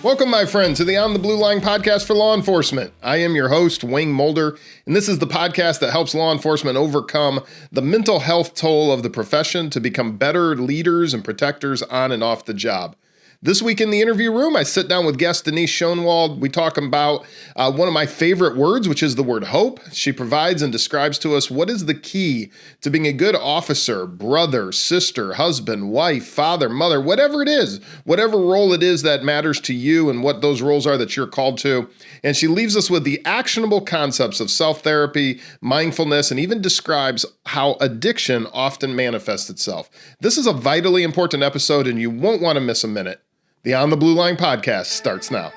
Welcome, my friend, to the On the Blue Line podcast for law enforcement. I am your host, Wayne Mulder, and this is the podcast that helps law enforcement overcome the mental health toll of the profession to become better leaders and protectors on and off the job. This week in the interview room, I sit down with guest Denise Schonwald. We talk about one of my favorite words, which is the word hope. She provides and describes to us what is the key to being a good officer, brother, sister, husband, wife, father, mother, whatever it is, whatever role it is that matters to you and what those roles are that you're called to. And she leaves us with the actionable concepts of self-therapy, mindfulness, and even describes how addiction often manifests itself. This is a vitally important episode, and you won't want to miss a minute. The On the Blue Line podcast starts now.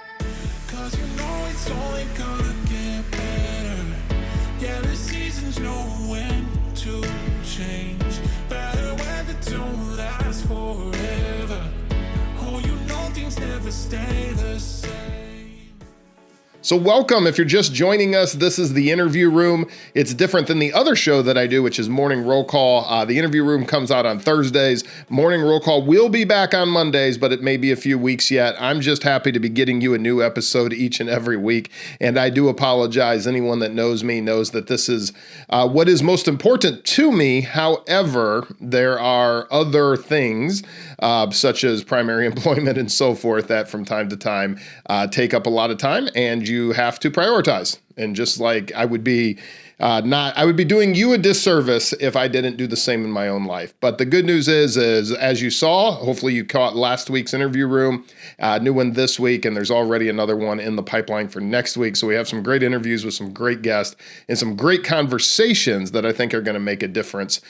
So welcome. If you're just joining us, this is the interview room. It's different than the other show that I do, which is Morning Roll Call. The interview room comes out on Thursdays. Morning Roll Call will be back on Mondays, but it may be a few weeks yet. I'm just happy to be getting you a new episode each and every week. And I do apologize. Anyone that knows me knows that this is what is most important to me. However, there are other things such as primary employment and so forth that from time to time take up a lot of time, and you have to prioritize. And just like I would be doing you a disservice if I didn't do the same in my own life. But the good news is as you saw, hopefully you caught last week's interview room, new one this week, and there's already another one in the pipeline for next week. So we have some great interviews with some great guests and some great conversations that I think are going to make a difference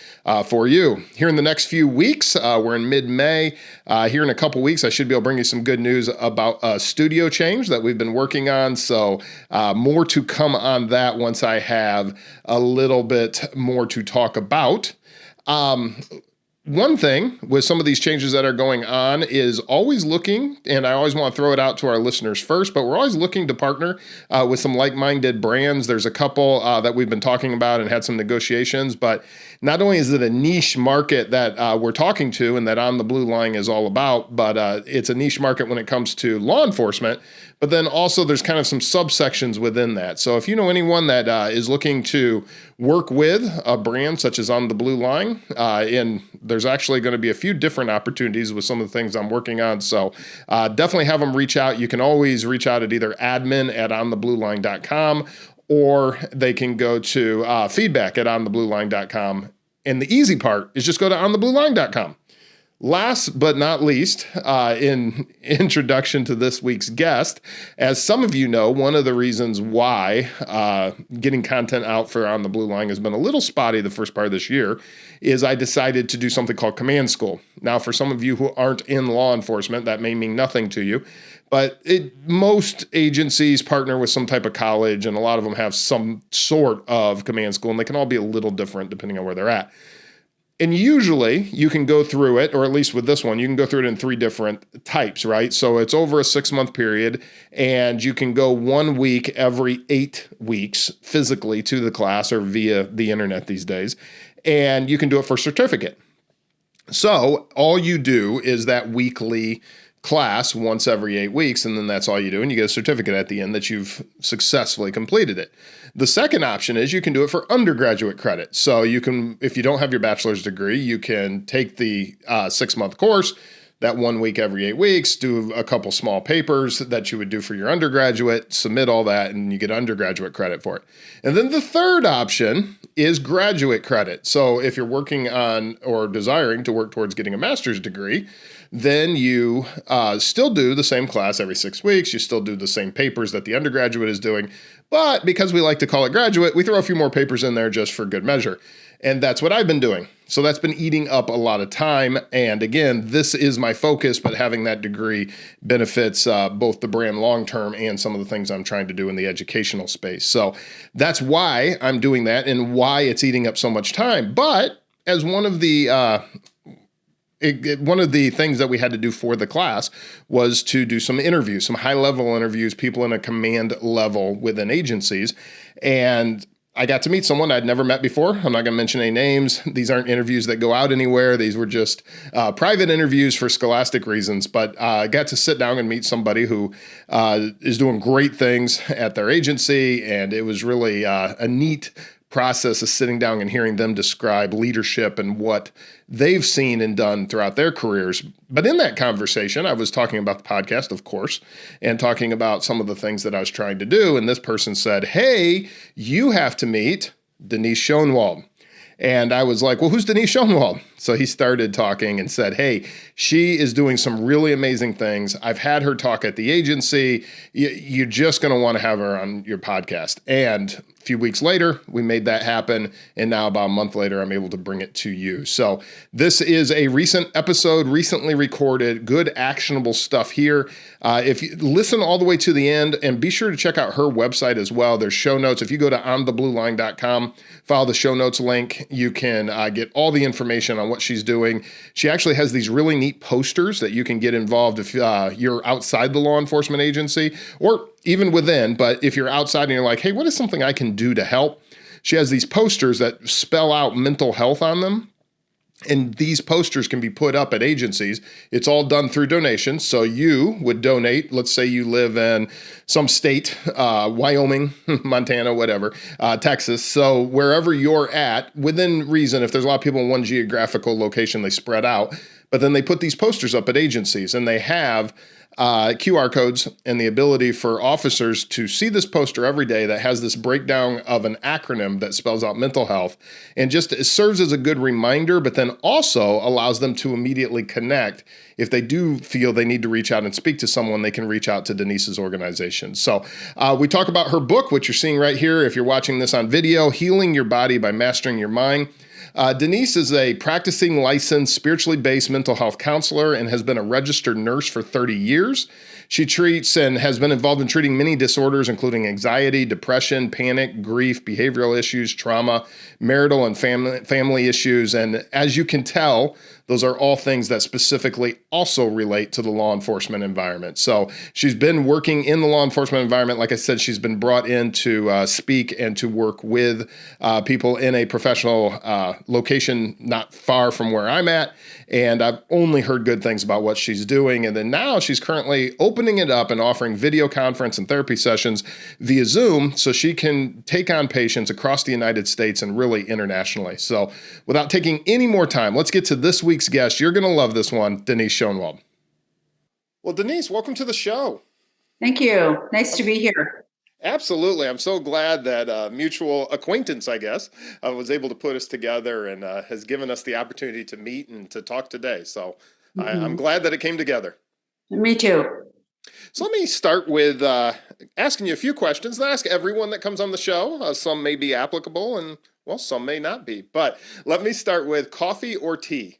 for you. Here in the next few weeks, we're in mid-May. Here in a couple weeks, I should be able to bring you some good news about a studio change that we've been working on. So more to come on that once I have a little bit more to talk about. One thing with some of these changes that are going on is always looking, and I always want to throw it out to our listeners first, but we're always looking to partner with some like-minded brands. There's a couple that we've been talking about and had some negotiations, but not only is it a niche market that we're talking to and that On the Blue Line is all about, but it's a niche market when it comes to law enforcement. But then also there's kind of some subsections within that. So if you know anyone that is looking to work with a brand such as On the Blue Line, and there's actually going to be a few different opportunities with some of the things I'm working on. So definitely have them reach out. You can always reach out at either admin@ontheblueline.com, or they can go to feedback@ontheblueline.com. And the easy part is just go to ontheblueline.com. Last but not least, in introduction to this week's guest, as some of you know, one of the reasons why getting content out for On the Blue Line has been a little spotty the first part of this year is I decided to do something called Command School. Now, for some of you who aren't in law enforcement, that may mean nothing to you, but most agencies partner with some type of college, and a lot of them have some sort of command school, and they can all be a little different depending on where they're at. And usually you can go through it, or at least with this one, you can go through it in 3 different types, right? So it's over a 6-month period, and you can go 1 week every 8 weeks physically to the class or via the internet these days. And you can do it for certificate. So all you do is that weekly class once every 8 weeks, and then that's all you do, and you get a certificate at the end that you've successfully completed it. The second option is you can do it for undergraduate credit. So you can, if you don't have your bachelor's degree, you can take the 6-month course, that 1 week every 8 weeks, do a couple small papers that you would do for your undergraduate, submit all that, and you get undergraduate credit for it. And then the third option is graduate credit. So if you're working on or desiring to work towards getting a master's degree, then you still do the same class every 6 weeks. You still do the same papers that the undergraduate is doing. But because we like to call it graduate, we throw a few more papers in there just for good measure. And that's what I've been doing. So that's been eating up a lot of time. And again, this is my focus, but having that degree benefits both the brand long-term and some of the things I'm trying to do in the educational space. So that's why I'm doing that and why it's eating up so much time. But as one of the things that we had to do for the class was to do some interviews, some high-level interviews, people in a command level within agencies. And I got to meet someone I'd never met before. I'm not going to mention any names. These aren't interviews that go out anywhere. These were just private interviews for scholastic reasons. But I got to sit down and meet somebody who is doing great things at their agency. And it was really a neat process of sitting down and hearing them describe leadership and what they've seen and done throughout their careers. But in that conversation, I was talking about the podcast, of course, and talking about some of the things that I was trying to do. And this person said, "Hey, you have to meet Denise Schonwald." And I was like, "Well, who's Denise Schonwald?" So he started talking and said, "Hey, she is doing some really amazing things. I've had her talk at the agency. You're just going to want to have her on your podcast." And a few weeks later, we made that happen. And now about a month later, I'm able to bring it to you. So this is a recent episode, recently recorded, good actionable stuff here. If you listen all the way to the end, and be sure to check out her website as well. There's show notes. If you go to ontheblueline.com, follow the show notes link, you can get all the information on what she's doing. She actually has these really neat posters that you can get involved if you're outside the law enforcement agency, or even within. But if you're outside and you're like, "Hey, what is something I can do to help?" She has these posters that spell out mental health on them. And these posters can be put up at agencies. It's all done through donations. So you would donate. Let's say you live in some state, Wyoming, Montana, whatever, Texas. So wherever you're at, within reason, if there's a lot of people in one geographical location, they spread out. But then they put these posters up at agencies, and they have QR codes and the ability for officers to see this poster every day that has this breakdown of an acronym that spells out mental health, and just it serves as a good reminder, but then also allows them to immediately connect. If they do feel they need to reach out and speak to someone, they can reach out to Denise's organization. So we talk about her book, which you're seeing right here if you're watching this on video, Healing Your Body by Mastering Your Mind. Denise is a practicing licensed spiritually based mental health counselor and has been a registered nurse for 30 years. She treats and has been involved in treating many disorders, including anxiety, depression, panic, grief, behavioral issues, trauma, marital and family issues. And as you can tell, those are all things that specifically also relate to the law enforcement environment. So she's been working in the law enforcement environment. Like I said, she's been brought in to speak and to work with people in a professional location not far from where I'm at. And I've only heard good things about what she's doing. And then now she's currently opening it up and offering video conference and therapy sessions via Zoom so she can take on patients across the United States and really internationally. So without taking any more time, let's get to this week's guest. You're going to love this one, Denise Schonwald. Well, Denise, welcome to the show. Thank you. Nice to be here. Absolutely. I'm so glad that mutual acquaintance, I guess, was able to put us together and has given us the opportunity to meet and to talk today. So I'm glad that it came together. Me too. So let me start with asking you a few questions that I ask everyone that comes on the show. Some may be applicable and, well, some may not be. But let me start with coffee or tea?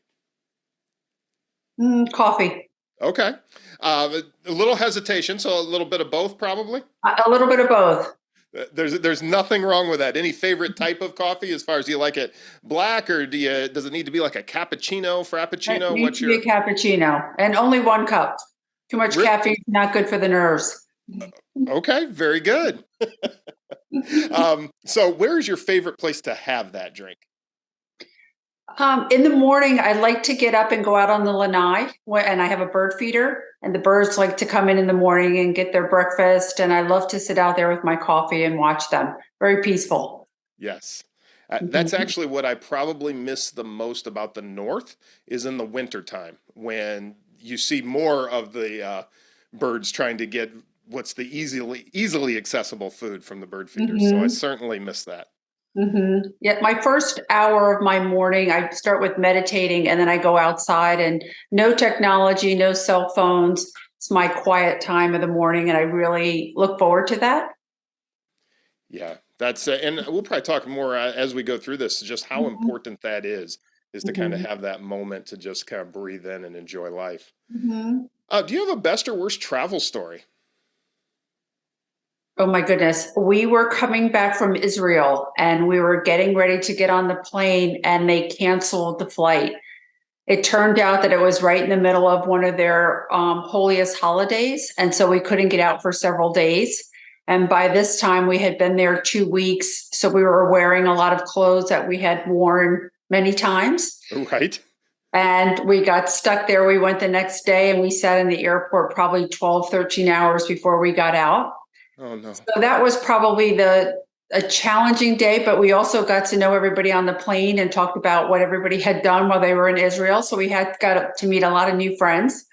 Coffee. Okay. A little hesitation, so a little bit of both probably? A little bit of both. There's nothing wrong with that. Any favorite type of coffee as far as, do you like it black, or does it need to be like a cappuccino, frappuccino? It needs to be a cappuccino, and only 1 cup. Too much caffeine is not good for the nerves. Okay, very good. So where is your favorite place to have that drink? In the morning, I like to get up and go out on the lanai, and I have a bird feeder, and the birds like to come in the morning and get their breakfast, and I love to sit out there with my coffee and watch them. Very peaceful. Yes. That's actually what I probably miss the most about the North, is in the wintertime when you see more of the birds trying to get what's the easily accessible food from the bird feeders. So I certainly miss that. Yeah, my first hour of my morning, I start with meditating, and then I go outside, and no technology, no cell phones. It's my quiet time of the morning, and I really look forward to that. Yeah, that's and we'll probably talk more as we go through this, just how important that is to kind of have that moment to just kind of breathe in and enjoy life. Do you have a best or worst travel story? Oh my goodness. We were coming back from Israel, and we were getting ready to get on the plane, and they canceled the flight. It turned out that it was right in the middle of one of their holiest holidays. And so we couldn't get out for several days. And by this time, we had been there 2 weeks. So we were wearing a lot of clothes that we had worn many times. Right. And we got stuck there. We went the next day and we sat in the airport probably 12, 13 hours before we got out. Oh, no. So that was probably a challenging day, but we also got to know everybody on the plane and talked about what everybody had done while they were in Israel. So we got to meet a lot of new friends.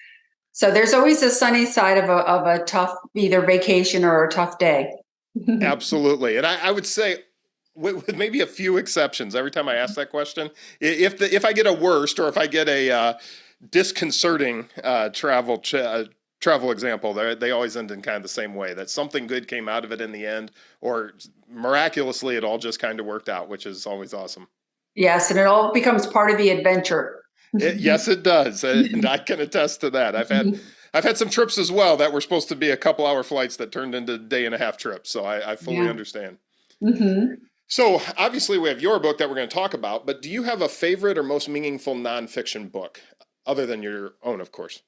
So there's always a sunny side of a tough either vacation or a tough day. Absolutely. And I would say, with maybe a few exceptions, every time I ask that question, if I get a worst or if I get a disconcerting travel example, they always end in kind of the same way, that something good came out of it in the end, or miraculously it all just kind of worked out, which is always awesome. Yes, and it all becomes part of the adventure. Yes, it does, and I can attest to that. I've had some trips as well that were supposed to be a couple hour flights that turned into day and a half trips, so I fully understand. Mm-hmm. So obviously we have your book that we're going to talk about, but do you have a favorite or most meaningful nonfiction book, other than your own, of course?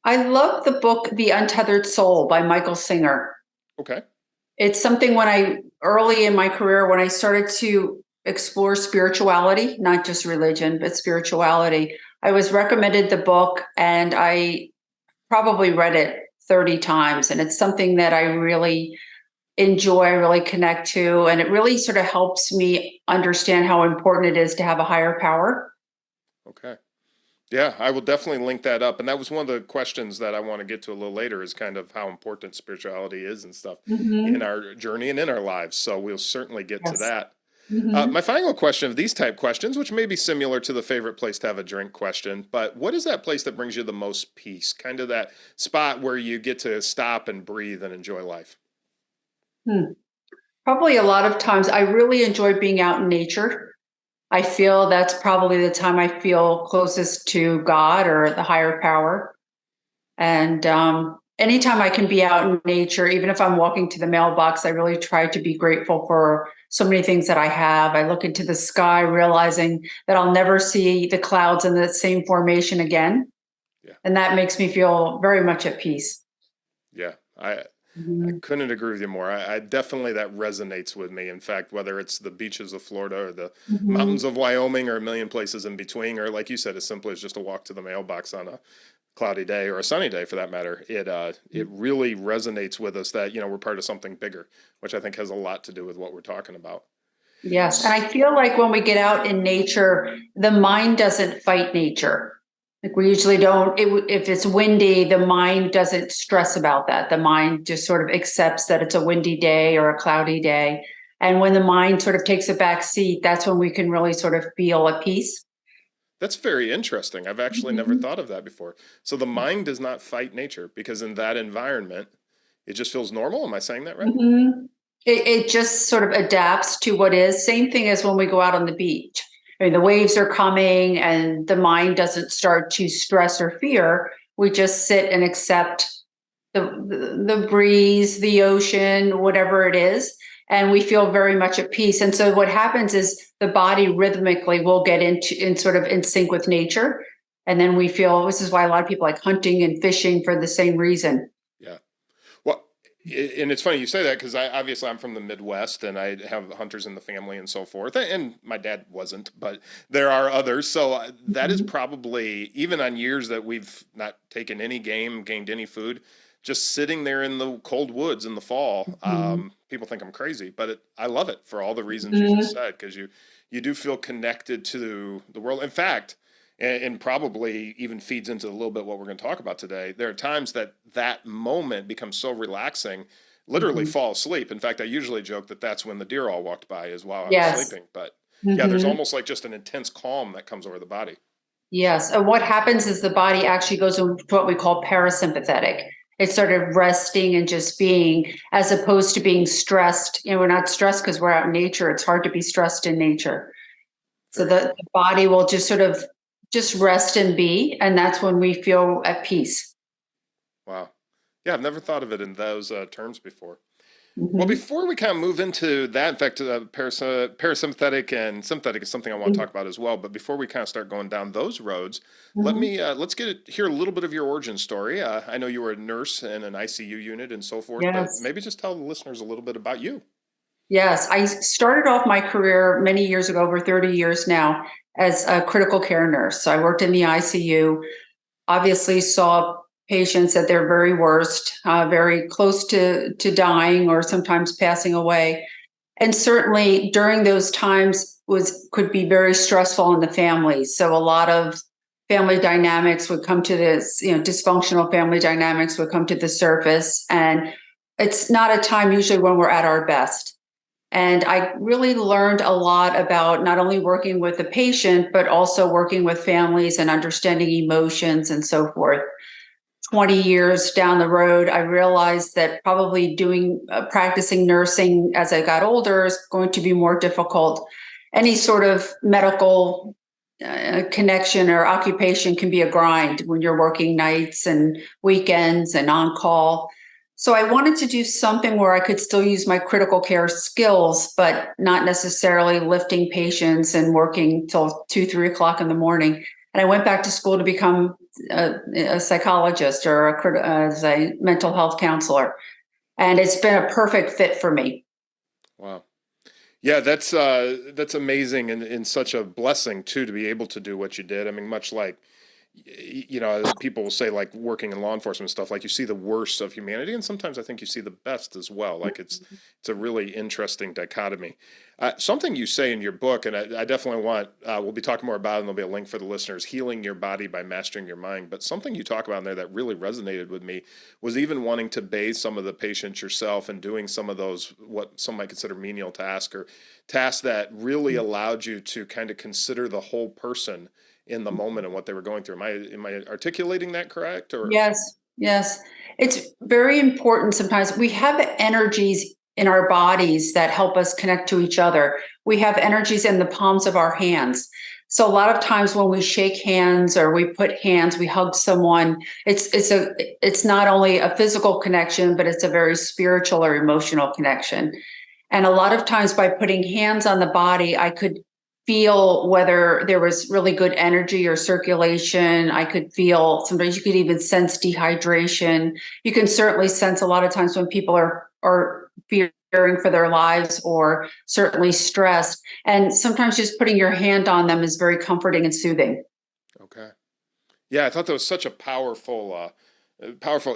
I love the book The Untethered Soul by Michael Singer. Okay. It's something early in my career, when I started to explore spirituality, not just religion, but spirituality, I was recommended the book and I probably read it 30 times. And it's something that I really enjoy, really connect to. And it really sort of helps me understand how important it is to have a higher power. Okay. Yeah, I will definitely link that up. And that was one of the questions that I want to get to a little later, is kind of how important spirituality is and stuff in our journey and in our lives. So we'll certainly get to that. My final question of these type questions, which may be similar to the favorite place to have a drink question, but what is that place that brings you the most peace? Kind of that spot where you get to stop and breathe and enjoy life. Probably a lot of times I really enjoy being out in nature. I feel that's probably the time I feel closest to God or the higher power. And anytime I can be out in nature, even if I'm walking to the mailbox, I really try to be grateful for so many things that I have. I look into the sky, realizing that I'll never see the clouds in the same formation again. Yeah. And that makes me feel very much at peace. Yeah. I couldn't agree with you more. I definitely, that resonates with me. In fact, whether it's the beaches of Florida or the mountains of Wyoming or a million places in between, or like you said, as simple as just a walk to the mailbox on a cloudy day or a sunny day for that matter, it really resonates with us that, we're part of something bigger, which I think has a lot to do with what we're talking about. Yes. And I feel like when we get out in nature, the mind doesn't fight nature. Like we usually don't, if it's windy, the mind doesn't stress about that. The mind just sort of accepts that it's a windy day or a cloudy day. And when the mind sort of takes a back seat, that's when we can really sort of feel at peace. That's very interesting. I've actually never thought of that before. So the mind does not fight nature, because in that environment, it just feels normal. Am I saying that right? It just sort of adapts to what is. Same thing as when we go out on the beach. I mean, the waves are coming and the mind doesn't start to stress or fear. We just sit and accept the breeze, the ocean, whatever it is, and we feel very much at peace. And so what happens is the body rhythmically will get in sort of in sync with nature. And then we feel, this is why a lot of people like hunting and fishing for the same reason. Yeah. Well, and it's funny you say that, because obviously I'm from the Midwest and I have hunters in the family and so forth. And my dad wasn't, but there are others. So that is probably, even on years that we've not taken any game, gained any food, just sitting there in the cold woods in the fall. People think I'm crazy, but I love it for all the reasons you just said, because you do feel connected to the world. In fact, and probably even feeds into a little bit what we're going to talk about today, there are times that moment becomes so relaxing, literally fall asleep. In fact, I usually joke that that's when the deer all walked by, is while I was sleeping. But yeah, there's almost like just an intense calm that comes over the body. Yes. And what happens is the body actually goes into what we call parasympathetic. It's sort of resting and just being, as opposed to being stressed. We're not stressed because we're out in nature. It's hard to be stressed in nature. So the body will just sort of just rest and be, and that's when we feel at peace. Wow. Yeah, I've never thought of it in those terms before. Well, Hmm. before we kind of move into that, in fact, parasympathetic and sympathetic is something I want to talk about as well. But before we kind of start going down those roads, Hmm. let's hear a little bit of your origin story. I know you were a nurse in an ICU unit and so forth, but Yes. maybe just tell the listeners a little bit about you. Yes. I started off my career many years ago, over 30 years now, as a critical care nurse. So I worked in the ICU, obviously saw patients at their very worst, very close to dying or sometimes passing away. And certainly during those times was could be very stressful in the family. So a lot of family dynamics would come to this, dysfunctional family dynamics would come to the surface. And it's not a time usually when we're at our best. And I really learned a lot about not only working with the patient, but also working with families and understanding emotions and so forth. 20 years down the road, I realized that probably doing practicing nursing as I got older is going to be more difficult. Any sort of medical connection or occupation can be a grind when you're working nights and weekends and on call. So I wanted to do something where I could still use my critical care skills, but not necessarily lifting patients and working till 2, 3 o'clock in the morning. And I went back to school to become a psychologist or as a mental health counselor. And it's been a perfect fit for me. Wow. Yeah, that's amazing and such a blessing too to be able to do what you did. I mean, much like people will say like working in law enforcement stuff, like you see the worst of humanity, and sometimes I think you see the best as well. Like it's a really interesting dichotomy. Something you say in your book, and I definitely want we'll be talking more about it, and there'll be a link for the listeners. Healing your body by mastering your mind. But something you talk about in there that really resonated with me was even wanting to bathe some of the patients yourself and doing some of those what some might consider menial tasks or tasks that really allowed you to kind of consider the whole person in the moment and what they were going through. Am I articulating that correct? Or Yes, yes. It's very important sometimes. We have energies in our bodies that help us connect to each other. We have energies in the palms of our hands. So a lot of times when we shake hands or we put hands, we hug someone, it's not only a physical connection, but it's a very spiritual or emotional connection. And a lot of times by putting hands on the body, I could feel whether there was really good energy or circulation. I could feel sometimes you could even sense dehydration. You can certainly sense a lot of times when people are fearing for their lives or certainly stressed. And sometimes just putting your hand on them is very comforting and soothing. okay. Yeah, I thought that was such a powerful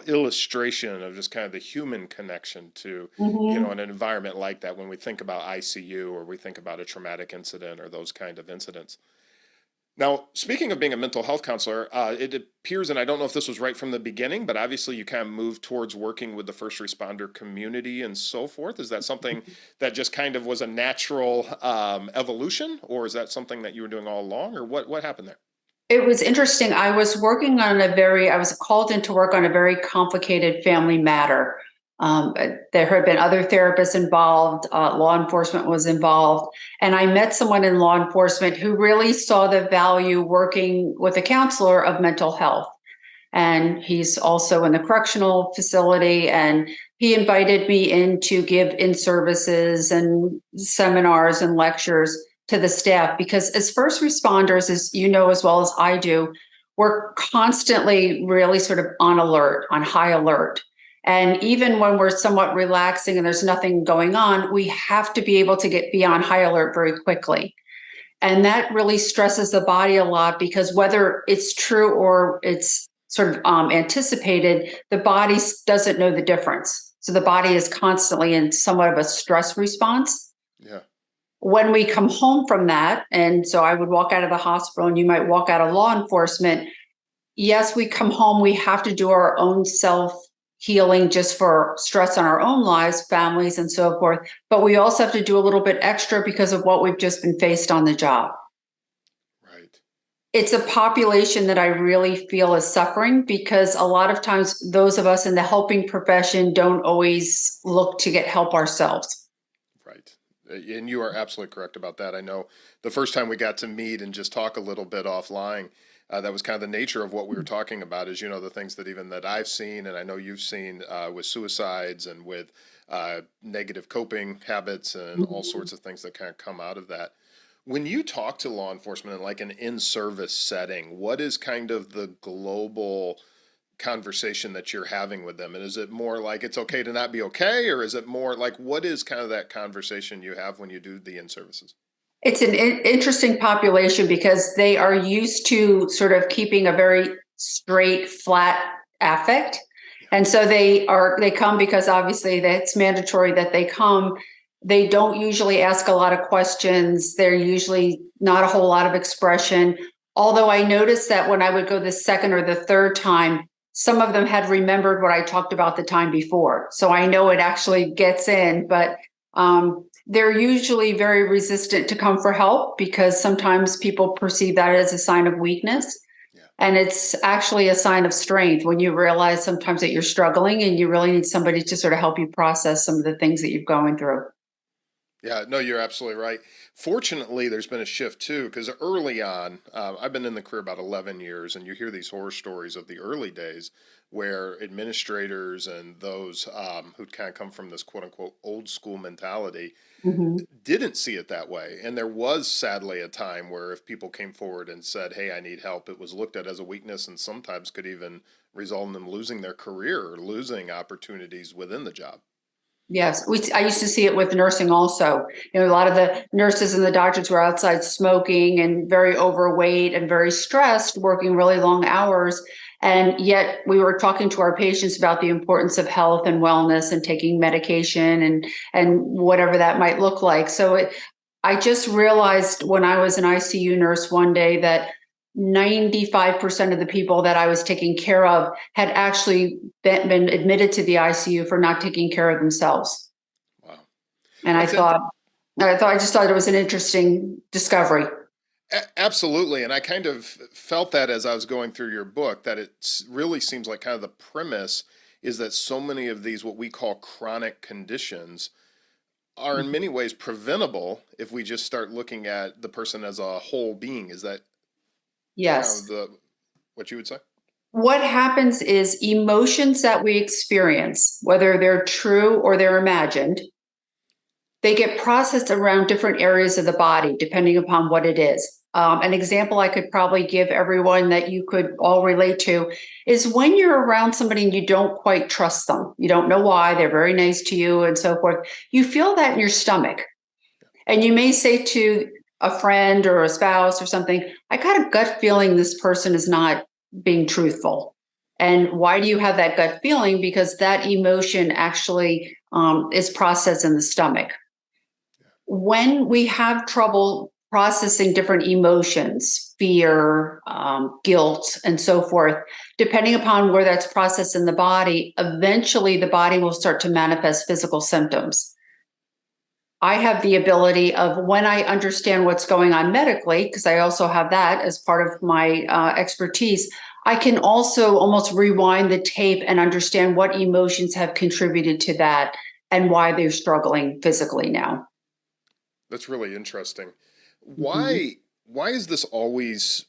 illustration of just kind of the human connection to, Hmm. an environment like that when we think about ICU or we think about a traumatic incident or those kind of incidents. Now, speaking of being a mental health counselor, it appears, and I don't know if this was right from the beginning, but obviously you kind of moved towards working with the first responder community and so forth. Is that something that just kind of was a natural evolution, or is that something that you were doing all along, or what happened there? It was interesting. I was called in to work on a very complicated family matter. There had been other therapists involved, law enforcement was involved, and I met someone in law enforcement who really saw the value working with a counselor of mental health. And he's also in the correctional facility, and he invited me in to give in services and seminars and lectures to the staff because as first responders, as you know as well as I do, we're constantly really sort of on alert, on high alert. And even when we're somewhat relaxing and there's nothing going on, we have to be able to get beyond high alert very quickly. And that really stresses the body a lot because whether it's true or it's sort of anticipated, the body doesn't know the difference. So the body is constantly in somewhat of a stress response. Yeah. When we come home from that, and so I would walk out of the hospital and you might walk out of law enforcement. Yes, we come home, we have to do our own self healing just for stress on our own lives, families, and so forth. But we also have to do a little bit extra because of what we've just been faced on the job. Right. It's a population that I really feel is suffering because a lot of times those of us in the helping profession don't always look to get help ourselves. Right. And you are absolutely correct about that. I know the first time we got to meet and just talk a little bit offline, that was kind of the nature of what we were talking about, is, the things that even that I've seen, and I know you've seen, with suicides and with negative coping habits and all Mhm. sorts of things that kind of come out of that. When you talk to law enforcement in like an in-service setting, what is kind of the global conversation that you're having with them? And is it more like it's okay to not be okay, or is it more like what is kind of that conversation you have when you do the in-services? It's an interesting population because they are used to sort of keeping a very straight, flat affect. Yeah. And so they come because obviously that's mandatory that they come. They don't usually ask a lot of questions. They're usually not a whole lot of expression. Although I noticed that when I would go the second or the third time, some of them had remembered what I talked about the time before. So I know it actually gets in, but they're usually very resistant to come for help because sometimes people perceive that as a sign of weakness. Yeah. And it's actually a sign of strength when you realize sometimes that you're struggling and you really need somebody to sort of help you process some of the things that you're going through. Yeah, no, you're absolutely right. Fortunately, there's been a shift too, because early on, I've been in the career about 11 years, and you hear these horror stories of the early days where administrators and those who'd kind of come from this quote unquote old school mentality Mhm. didn't see it that way. And there was sadly a time where if people came forward and said, "Hey, I need help," it was looked at as a weakness and sometimes could even result in them losing their career or losing opportunities within the job. Yes, I used to see it with nursing also. A lot of the nurses and the doctors were outside smoking and very overweight and very stressed, working really long hours. And yet we were talking to our patients about the importance of health and wellness and taking medication and whatever that might look like. I just realized when I was an ICU nurse one day that 95% of the people that I was taking care of had actually been admitted to the ICU for not taking care of themselves. Wow. And That's I just thought it was an interesting discovery. Absolutely. And I kind of felt that as I was going through your book, that it really seems like kind of the premise is that so many of these, what we call chronic conditions, are in many ways preventable if we just start looking at the person as a whole being. Is that kind of Yes. what you would say? What happens is emotions that we experience, whether they're true or they're imagined, they get processed around different areas of the body depending upon what it is. An example I could probably give everyone that you could all relate to is when you're around somebody and you don't quite trust them. You don't know why, they're very nice to you and so forth. You feel that in your stomach. And you may say to a friend or a spouse or something, I got a gut feeling this person is not being truthful. And why do you have that gut feeling? Because that emotion actually is processed in the stomach. When we have trouble processing different emotions, fear, guilt, and so forth, depending upon where that's processed in the body, eventually the body will start to manifest physical symptoms. I have the ability of when I understand what's going on medically, because I also have that as part of my expertise, I can also almost rewind the tape and understand what emotions have contributed to that and why they're struggling physically now. That's really interesting. Mhm. Why is this always?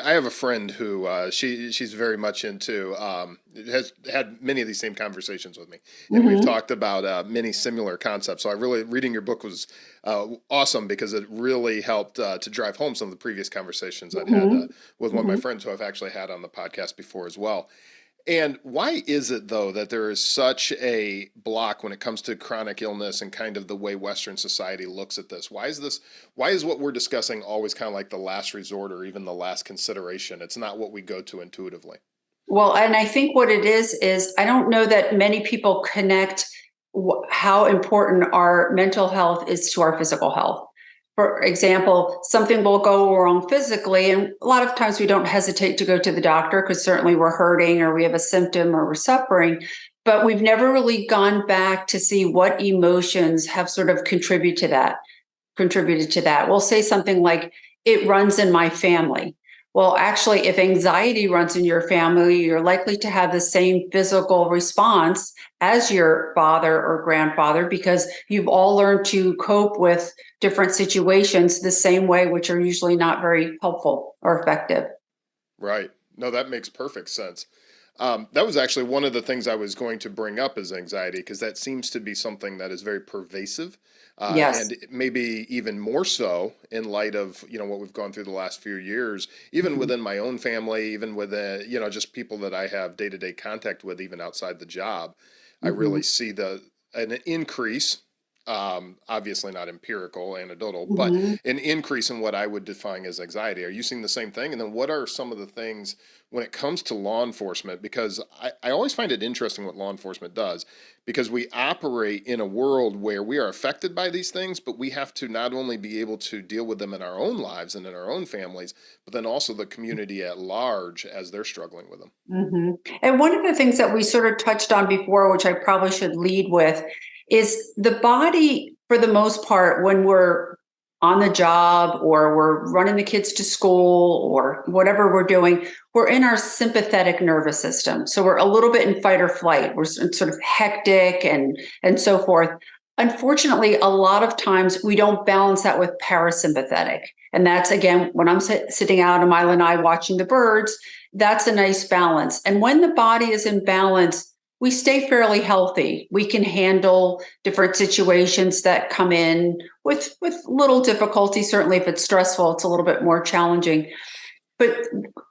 I have a friend who she's very much into has had many of these same conversations with me, and we've Mhm. talked about many similar concepts. So I really reading your book was awesome because it really helped to drive home some of the previous conversations I'd had Mhm. with one of my Mhm. friends who I've actually had on the podcast before as well. And why is it, though, that there is such a block when it comes to chronic illness and kind of the way Western society looks at this? Why is this? Why is what we're discussing always kind of like the last resort or even the last consideration? It's not what we go to intuitively. Well, and I think what it is I don't know that many people connect how important our mental health is to our physical health. For example, something will go wrong physically, and a lot of times we don't hesitate to go to the doctor because certainly we're hurting or we have a symptom or we're suffering, but we've never really gone back to see what emotions have sort of contributed to that. We'll say something like, it runs in my family. Well, actually, if anxiety runs in your family, you're likely to have the same physical response as your father or grandfather because you've all learned to cope with different situations the same way, which are usually not very helpful or effective. Right. No, that makes perfect sense. That was actually one of the things I was going to bring up as anxiety, because that seems to be something that is very pervasive, Yes. and maybe even more so in light of what we've gone through the last few years, even Mhm. within my own family, even with just people that I have day to day contact with, even outside the job. I Mhm. really see an increase. Obviously not empirical, anecdotal, but Mhm. an increase in what I would define as anxiety. Are you seeing the same thing? And then what are some of the things when it comes to law enforcement? Because I always find it interesting what law enforcement does, because we operate in a world where we are affected by these things, but we have to not only be able to deal with them in our own lives and in our own families, but then also the community at large as they're struggling with them. Mhm. And one of the things that we sort of touched on before, which I probably should lead with, is the body, for the most part, when we're on the job or we're running the kids to school or whatever we're doing, we're in our sympathetic nervous system. So we're a little bit in fight or flight. We're sort of hectic and so forth. Unfortunately, a lot of times we don't balance that with parasympathetic. And that's again, when I'm sitting out on my lanai watching the birds, that's a nice balance. And when the body is in balance, we stay fairly healthy. We can handle different situations that come in with little difficulty. Certainly, if it's stressful, it's a little bit more challenging. But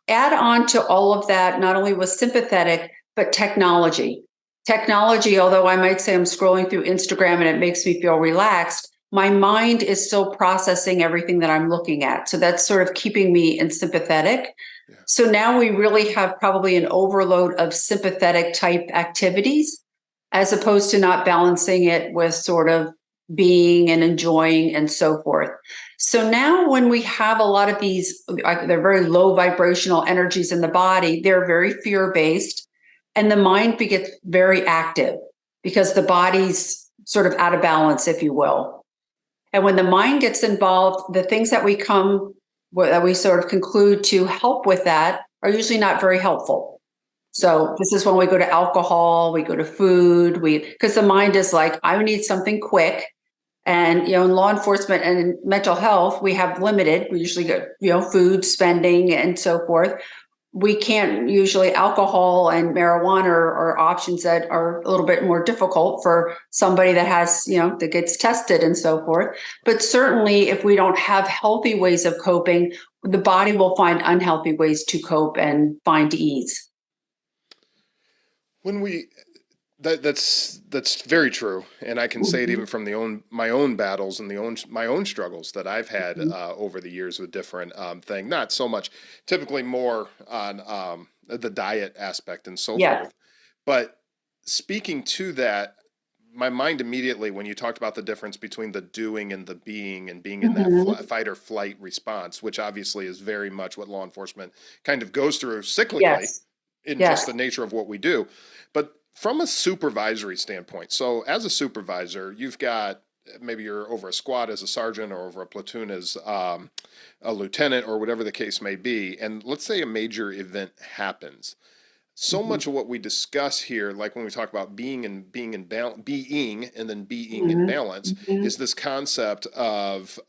add on to all of that, not only was sympathetic, but technology. Technology, although I might say I'm scrolling through Instagram and it makes me feel relaxed, my mind is still processing everything that I'm looking at. So that's sort of keeping me in sympathetic. Yeah. So now we really have probably an overload of sympathetic type activities as opposed to not balancing it with sort of being and enjoying and so forth. So now when we have a lot of these, they're very low vibrational energies in the body, they're very fear based, and the mind gets very active because the body's sort of out of balance, if you will. And when the mind gets involved, the things that that we sort of conclude to help with that are usually not very helpful. Yeah. So this is when we go to alcohol, we go to food, because the mind is like, I need something quick. And in law enforcement and in mental health, we have limited. We usually get food spending and so forth. We can't usually alcohol and marijuana are options that are a little bit more difficult for somebody that has that gets tested and so forth. But certainly, if we don't have healthy ways of coping, the body will find unhealthy ways to cope and find ease. When we that's very true, and I can say it Mhm. even from my own battles and my own struggles that I've had Mhm. over the years with different thing. Not so much, typically more on the diet aspect and so Yes. forth. But speaking to that, my mind immediately, when you talked about the difference between the doing and the being, and being in that Mhm. fight or flight response, which obviously is very much what law enforcement kind of goes through cyclically Yes. in just Yes. the nature of what we do. But from a supervisory standpoint, so as a supervisor, you've got, maybe you're over a squad as a sergeant or over a platoon as a lieutenant or whatever the case may be. And let's say a major event happens. So Mhm. much of what we discuss here, like when we talk about being and then being in Mhm. balance, Mhm. is this concept of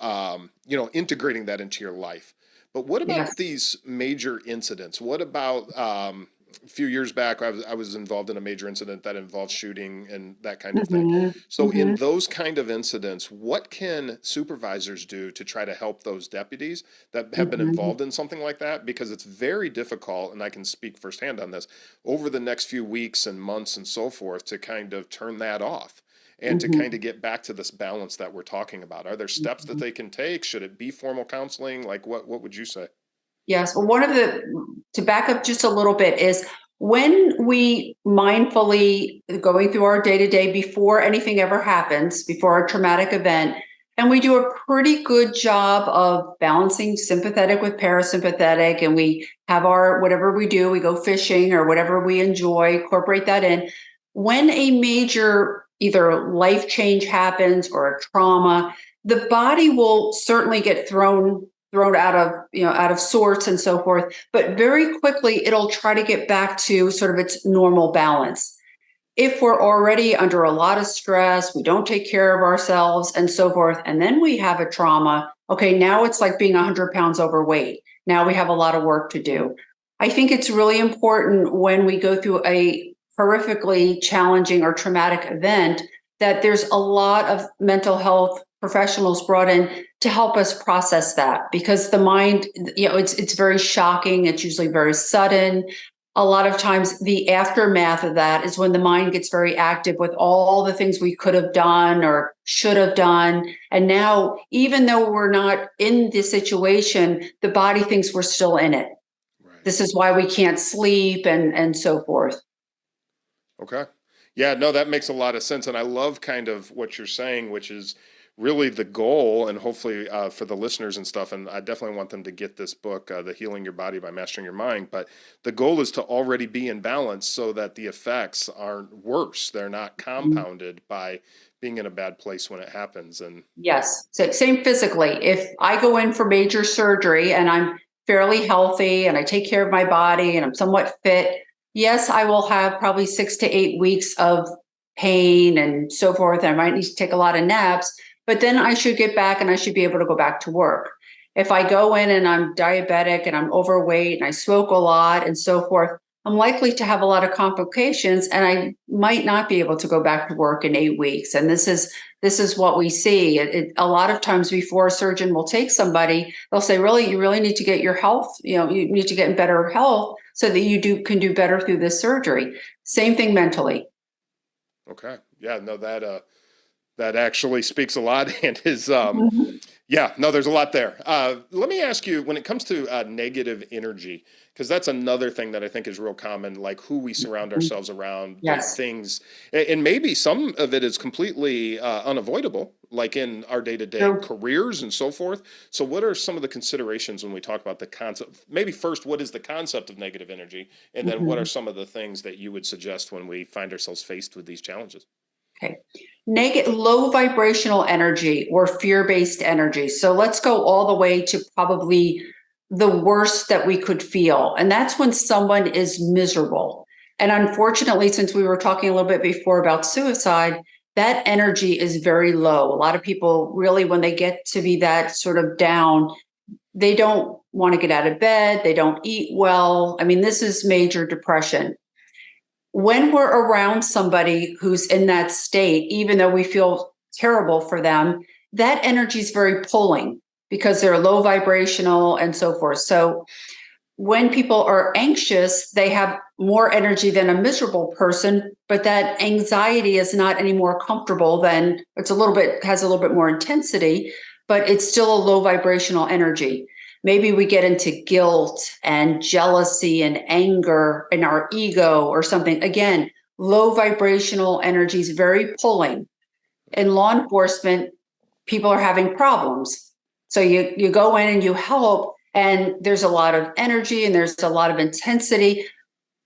integrating that into your life. But what Yes. about these major incidents? What about a few years back? I was involved in a major incident that involved shooting and that kind of thing. Mhm. So in Mhm. those kind of incidents, what can supervisors do to try to help those deputies that have been Mhm. involved in something like that? Because it's very difficult, and I can speak firsthand on this, over the next few weeks and months and so forth, to kind of turn that off and to kind Mhm. of get back to this balance that we're talking about. Are there steps that Mhm. they can take? Should it be formal counseling? Like what would you say? Yes. Well, to back up just a little bit is when we mindfully going through our day to day before anything ever happens, before a traumatic event, and we do a pretty good job of balancing sympathetic with parasympathetic, and we have our whatever we do, we go fishing or whatever we enjoy, incorporate that in. When a major either life change happens or a trauma, the body will certainly get thrown out of sorts and so forth, but very quickly it'll try to get back to sort of its normal balance. If we're already under a lot of stress, we don't take care of ourselves and so forth, and then we have a trauma, okay, now it's like being 100 pounds overweight. Now we have a lot of work to do. I think it's really important when we go through a horrifically challenging or traumatic event that there's a lot of mental health professionals brought in to help us process that, because the mind, it's very shocking. It's usually very sudden. A lot of times the aftermath of that is when the mind gets very active with all the things we could have done or should have done. And now, even though we're not in the situation, the body thinks we're still in it. Right. This is why we can't sleep and so forth. Okay. Yeah, no, that makes a lot of sense. And I love kind of what you're saying, which is really the goal, and hopefully for the listeners and stuff. And I definitely want them to get this book, The Healing Your Body by Mastering Your Mind. But the goal is to already be in balance so that the effects aren't worse. They're not compounded by being in a bad place when it happens. And Yes. So same physically. If I go in for major surgery and I'm fairly healthy and I take care of my body and I'm somewhat fit, yes, I will have probably 6 to 8 weeks of pain and so forth. I might need to take a lot of naps, but then I should get back and I should be able to go back to work. If I go in and I'm diabetic and I'm overweight and I smoke a lot and so forth, I'm likely to have a lot of complications and I might not be able to go back to work in 8 weeks. And this is what we see. A lot of times before a surgeon will take somebody, they'll say, really, you really need to get your health, you need to get in better health so that you can do better through this surgery. Same thing mentally. okay. Yeah, no, that actually speaks a lot and is Mhm. yeah, no, there's a lot there. Let me ask you, when it comes to negative energy, because that's another thing that I think is real common, like who we surround ourselves around, the Yes. things, and maybe some of it is completely unavoidable, like in our day-to-day So careers and so forth. So what are some of the considerations when we talk about the concept? Maybe first, what is the concept of negative energy? And then what are mhm. some of the things that you would suggest when we find ourselves faced with these challenges? Okay. Negative, low vibrational energy or fear-based energy. So let's go all the way to probably the worst that we could feel. And that's when someone is miserable. And unfortunately, since we were talking a little bit before about suicide, that energy is very low. A lot of people really, when they get to be that sort of down, they don't want to get out of bed, they don't eat well. I mean, this is major depression. When we're around somebody who's in that state, even though we feel terrible for them, that energy is very pulling because they're low vibrational and so forth. So when people are anxious, they have more energy than a miserable person, but that anxiety is not any more comfortable than it's a little bit, has a little bit more intensity, but it's still a low vibrational energy. Maybe we get into guilt and jealousy and anger and our ego or something. Again, low vibrational energy is very pulling. In law enforcement, people are having problems. So you go in and you help, and there's a lot of energy and there's a lot of intensity,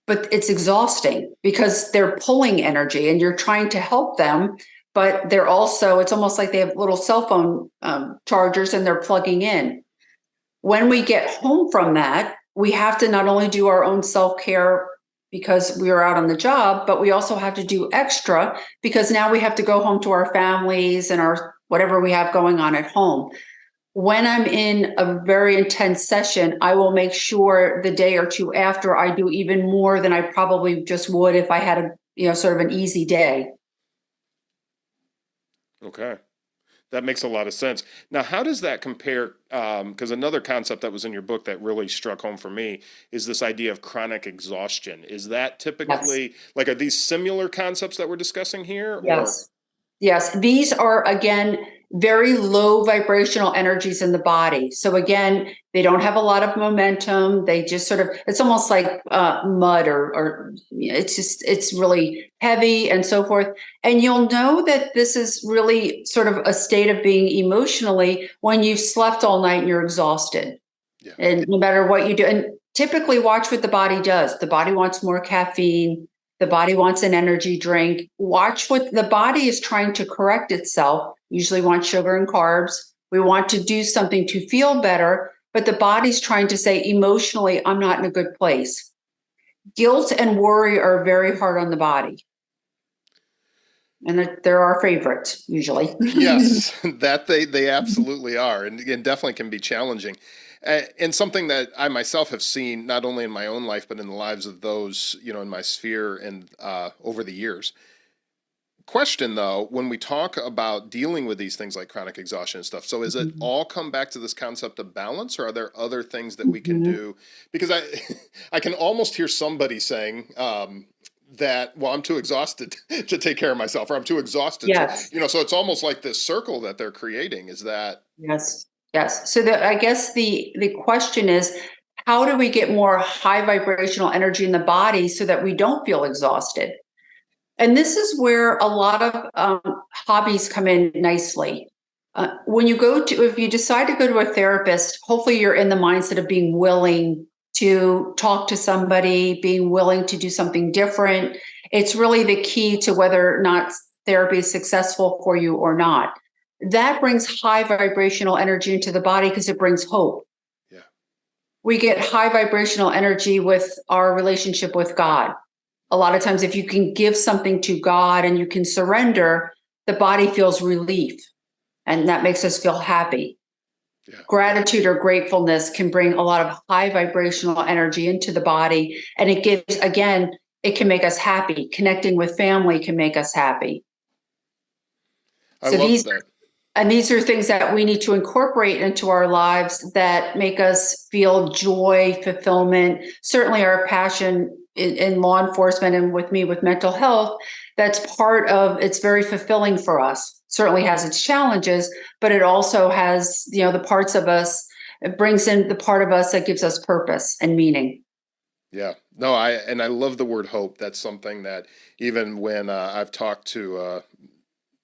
but it's exhausting because they're pulling energy and you're trying to help them, but they're also, it's almost like they have little cell phone chargers and they're plugging in. When we get home from that, we have to not only do our own self-care because we are out on the job, but we also have to do extra because now we have to go home to our families and our whatever we have going on at home. When I'm in a very intense session, I will make sure the day or two after I do even more than I probably just would if I had a, sort of an easy day. Okay. That makes a lot of sense. Now, how does that compare? Because another concept that was in your book that really struck home for me is this idea of chronic exhaustion. Is that Yes. typically like, are these similar concepts that we're discussing here, or? Yes. Yes, these are again very low vibrational energies in the body. So again, they don't have a lot of momentum. They just sort of, it's almost like mud or it's really heavy and so forth. And you'll know that this is really sort of a state of being emotionally when you've slept all night and you're exhausted. Yeah. And no matter what you do, and typically watch what the body does. The body wants more caffeine. The body wants an energy drink. Watch what the body is trying to correct itself. Usually wants sugar and carbs. We want to do something to feel better, but the body's trying to say emotionally, I'm not in a good place. Guilt and worry are very hard on the body. And they're our favorites usually. Yes, that they absolutely are, and definitely can be challenging. And something that I myself have seen not only in my own life but in the lives of those in my sphere and over the years. Question though, when we talk about dealing with these things like chronic exhaustion and stuff, so is it Mhm. all come back to this concept of balance, or are there other things that we can Mhm. do? Because I I can almost hear somebody saying that, well, I'm too exhausted to take care of myself, or I'm too exhausted to, Yes. so it's almost like this circle that they're creating. Is that Yes. Yes. So I guess the question is, how do we get more high vibrational energy in the body so that we don't feel exhausted? And this is where a lot of hobbies come in nicely. If you decide to go to a therapist, hopefully you're in the mindset of being willing to talk to somebody, being willing to do something different. It's really the key to whether or not therapy is successful for you or not. That brings high vibrational energy into the body because it brings hope. yeah? We get high vibrational energy with our relationship with God. A lot of times, if you can give something to God and you can surrender, the body feels relief, and that makes us feel happy. Yeah. Gratitude or gratefulness can bring a lot of high vibrational energy into the body. And it gives, again, it can make us happy. Connecting with family can make us happy. I So love that. these are things that we need to incorporate into our lives that make us feel joy, fulfillment. Certainly, our passion in law enforcement and with me with mental health, that's part of it's very fulfilling for us. Certainly has its challenges, but it also has, the parts of us, it brings in the part of us that gives us purpose and meaning. Yeah. No, I love the word hope. That's something that even when I've talked to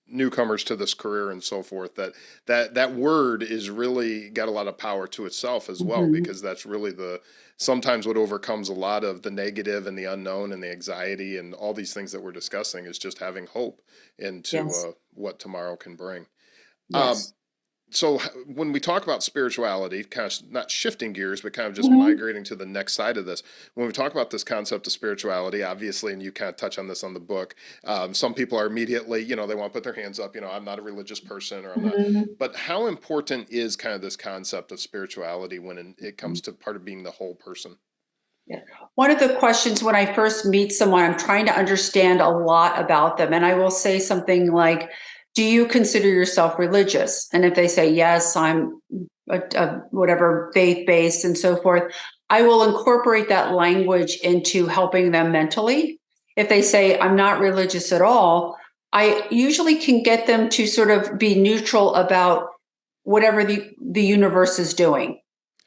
newcomers to this career and so forth, that word is really got a lot of power to itself as well, Mhm. because that's really the sometimes what overcomes a lot of the negative and the unknown and the anxiety and all these things that we're discussing is just having hope into Yes. what tomorrow can bring. Um, Yes. so when we talk about spirituality, kind of not shifting gears, but kind of just Mhm. migrating to the next side of this, when we talk about this concept of spirituality, obviously, and you kind of touch on this on the book, some people are immediately, they want to put their hands up, I'm not a religious person, or I'm not. Mhm. But how important is kind of this concept of spirituality when it comes to part of being the whole person? Yeah. One of the questions when I first meet someone, I'm trying to understand a lot about them. And I will say something like, do you consider yourself religious? And if they say, yes, I'm whatever faith based and so forth, I will incorporate that language into helping them mentally. If they say, I'm not religious at all, I usually can get them to sort of be neutral about whatever the universe is doing.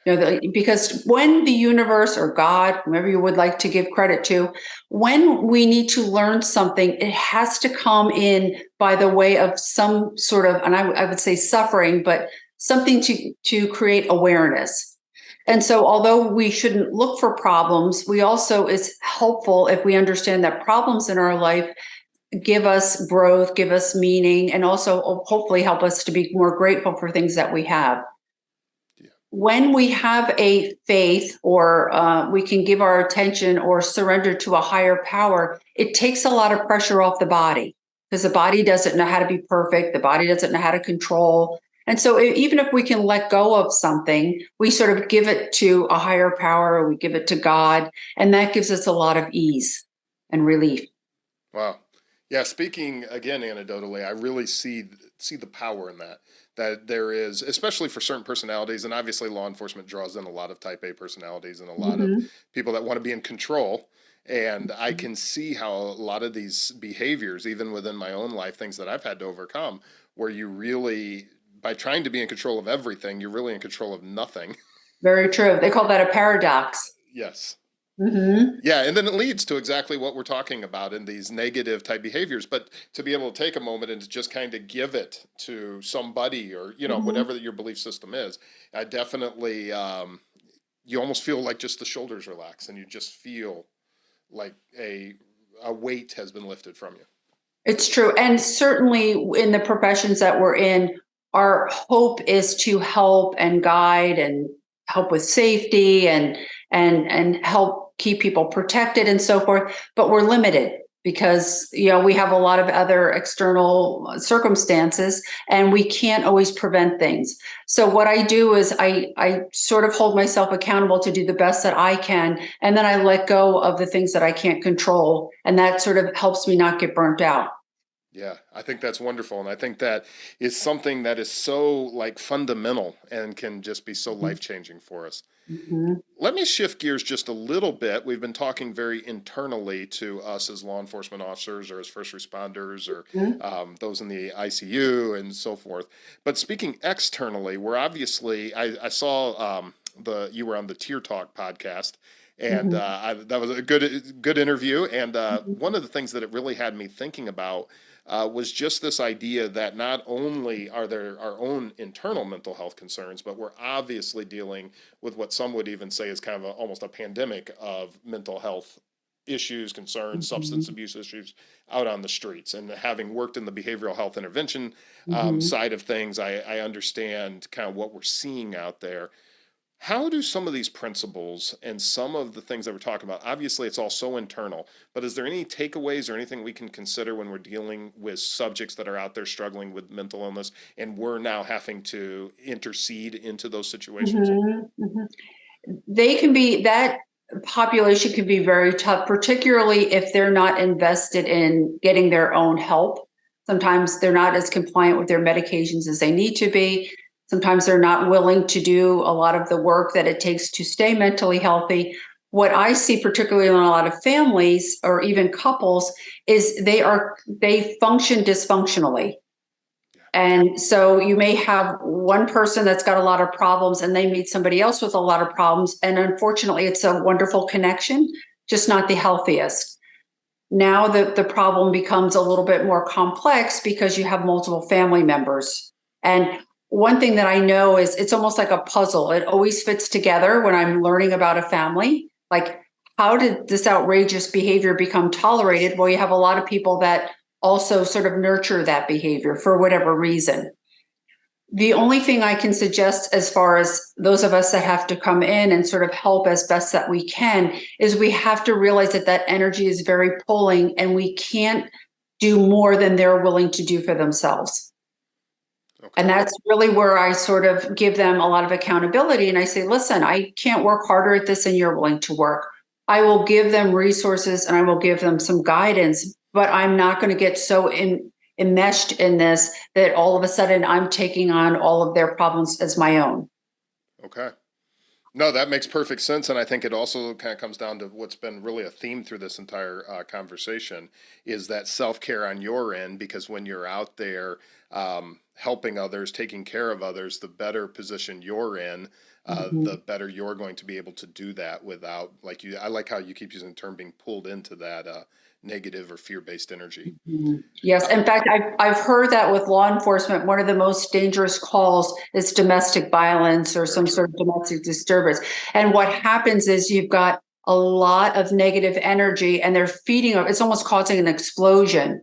Because when the universe or God, whoever you would like to give credit to, when we need to learn something, it has to come in by the way of some sort of, and I would say suffering, but something to create awareness. And so, although we shouldn't look for problems, we also it's helpful if we understand that problems in our life give us growth, give us meaning, and also hopefully help us to be more grateful for things that we have. Yeah. When we have a faith or we can give our attention or surrender to a higher power, it takes a lot of pressure off the body because the body doesn't know how to be perfect. The body doesn't know how to control. And so, even if we can let go of something, we sort of give it to a higher power, or we give it to God, and that gives us a lot of ease and relief. Wow. Yeah, speaking again anecdotally, I really see the power in that. That there is, especially for certain personalities, and obviously law enforcement draws in a lot of type A personalities and a lot of Mhm. people that want to be in control. And I can see how a lot of these behaviors, even within my own life, things that I've had to overcome, where you really, by trying to be in control of everything, you're really in control of nothing. Very true. They call that a paradox. Yes. Hmm. Yeah, and then it leads to exactly what we're talking about in these negative type behaviors. But to be able to take a moment and to just kind of give it to somebody, or Hmm. whatever that your belief system is, I definitely you almost feel like just the shoulders relax, and you just feel like a weight has been lifted from you. It's true. And certainly in the professions that we're in, our hope is to help and guide and help with safety and help keep people protected and so forth. But we're limited. because we have a lot of other external circumstances and we can't always prevent things. So what I do is I sort of hold myself accountable to do the best that I can, and then I let go of the things that I can't control, and that sort of helps me not get burnt out. Yeah, I think that's wonderful. And I think that is something that is so like fundamental and can just be so life changing for us. Mm-hmm. Let me shift gears just a little bit. We've been talking very internally to us as law enforcement officers or as first responders or those in the ICU and so forth. But speaking externally, we're obviously, I saw you were on the TIR Talk podcast. And Mm-hmm. that was a good interview. And Mm-hmm. one of the things that it really had me thinking about was just this idea that not only are there our own internal mental health concerns, but we're obviously dealing with what some would even say is kind of almost a pandemic of mental health issues, concerns, substance Mm-hmm. abuse issues out on the streets. And having worked in the behavioral health intervention Mm-hmm. side of things, I understand kind of what we're seeing out there. How do some of these principles and some of the things that we're talking about, obviously it's all so internal, but is there any takeaways or anything we can consider when we're dealing with subjects that are out there struggling with mental illness and we're now having to intercede into those situations? Mm-hmm. Mm-hmm. They can be that population can be very tough, particularly if they're not invested in getting their own help. Sometimes they're not as compliant with their medications as they need to be. Sometimes they're not willing to do a lot of the work that it takes to stay mentally healthy. What I see, particularly in a lot of families or even couples, is they function dysfunctionally. And so you may have one person that's got a lot of problems and they meet somebody else with a lot of problems. And unfortunately, it's a wonderful connection, just not the healthiest. Now the problem becomes a little bit more complex because you have multiple family members. And one thing that I know is it's almost like a puzzle. It always fits together when I'm learning about a family. Like, how did this outrageous behavior become tolerated? Well, you have a lot of people that also sort of nurture that behavior for whatever reason. The only thing I can suggest, as far as those of us that have to come in and sort of help as best that we can, is we have to realize that that energy is very pulling and we can't do more than they're willing to do for themselves. And Okay. that's really where I sort of give them a lot of accountability. And I say, listen, I can't work harder at this than you're willing to work. I will give them resources and I will give them some guidance, but I'm not going to get so enmeshed in this that all of a sudden I'm taking on all of their problems as my own. Okay. No, that makes perfect sense. And I think it also kind of comes down to what's been really a theme through this entire conversation is that self care on your end, because when you're out there helping others, taking care of others, the better position you're in, Mhm. the better you're going to be able to do that without, like I like how you keep using the term being pulled into that negative or fear based energy. Mhm. Yes. Uh, In fact, I've heard that with law enforcement, one of the most dangerous calls is domestic violence or Very some true. sort of domestic disturbance. And what happens is you've got a lot of negative energy and they're feeding, it's almost causing an explosion.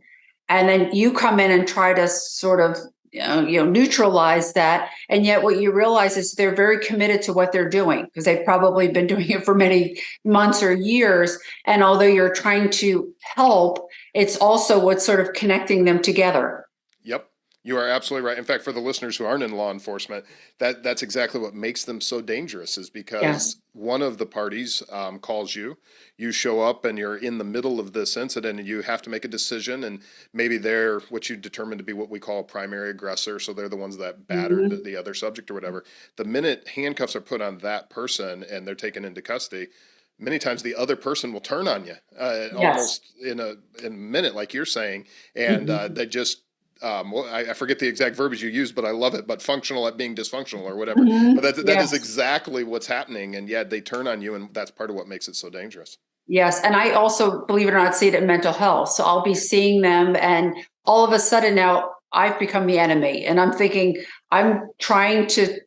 And then you come in and try to sort of neutralize that, and yet what you realize is they're very committed to what they're doing because they've probably been doing it for many months or years. And although you're trying to help, it's also what's sort of connecting them together. Yep. You are absolutely right. In fact, for the listeners who aren't in law enforcement, that's exactly what makes them so dangerous is Yes. because one of the parties calls you, you show up and you're in the middle of this incident and you have to make a decision and maybe they're what you determine to be what we call a primary aggressor. So they're the ones that battered Mhm. the other subject or whatever. The minute handcuffs are put on that person and they're taken into custody, many times the other person will turn on you Yes. almost in a minute, like you're saying, and Mhm. they just well, I forget the exact verbiage you used, but I love it. But functional at being dysfunctional or whatever. But Mhm. that is Yes. exactly what's happening, and yet they turn on you, and that's part of what makes it so dangerous. Yes. And I also, believe it or not, see it in mental health. So I'll be seeing them, and all of a sudden now I've become the enemy. And I'm thinking, I'm trying to